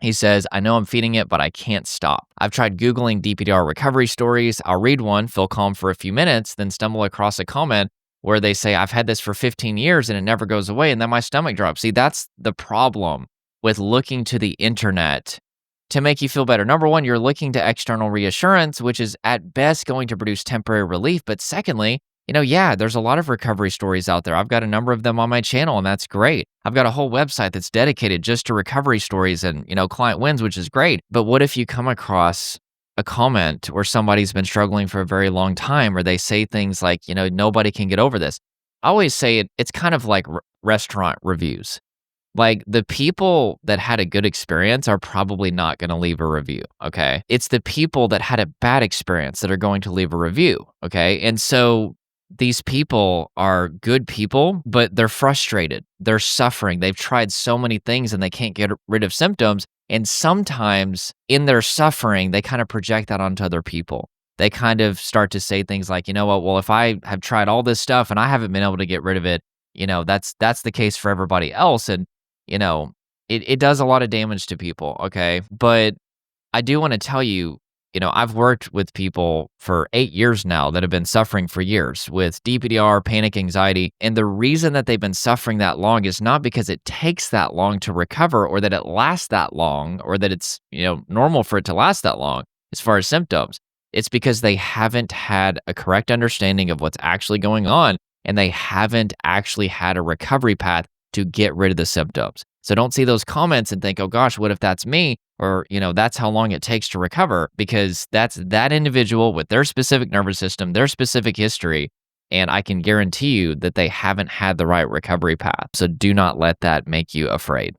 He says, I know I'm feeding it, but I can't stop. I've tried Googling DPDR recovery stories. I'll read one, feel calm for a few minutes, then stumble across a comment where they say, I've had this for 15 years and it never goes away. And then my stomach drops. See, that's the problem with looking to the internet to make you feel better. Number one, you're looking to external reassurance, which is at best going to produce temporary relief. But secondly, yeah, there's a lot of recovery stories out there. I've got a number of them on my channel, and that's great. I've got a whole website that's dedicated just to recovery stories and, client wins, which is great. But what if you come across a comment where somebody's been struggling for a very long time, or they say things like, nobody can get over this? I always say it's kind of like restaurant reviews. Like, the people that had a good experience are probably not going to leave a review, okay? It's the people that had a bad experience that are going to leave a review, okay? And so these people are good people, but they're frustrated. They're suffering. They've tried so many things and they can't get rid of symptoms. And sometimes in their suffering, they kind of project that onto other people. They kind of start to say things like, well, if I have tried all this stuff and I haven't been able to get rid of it, that's the case for everybody else. And, it does a lot of damage to people, okay? But I do want to tell you, I've worked with people for 8 years now that have been suffering for years with DPDR, panic anxiety. And the reason that they've been suffering that long is not because it takes that long to recover or that it lasts that long or that it's, normal for it to last that long as far as symptoms. It's because they haven't had a correct understanding of what's actually going on and they haven't actually had a recovery path to get rid of the symptoms. So don't see those comments and think, oh gosh, what if that's me? Or, that's how long it takes to recover, because that's that individual with their specific nervous system, their specific history. And I can guarantee you that they haven't had the right recovery path. So do not let that make you afraid.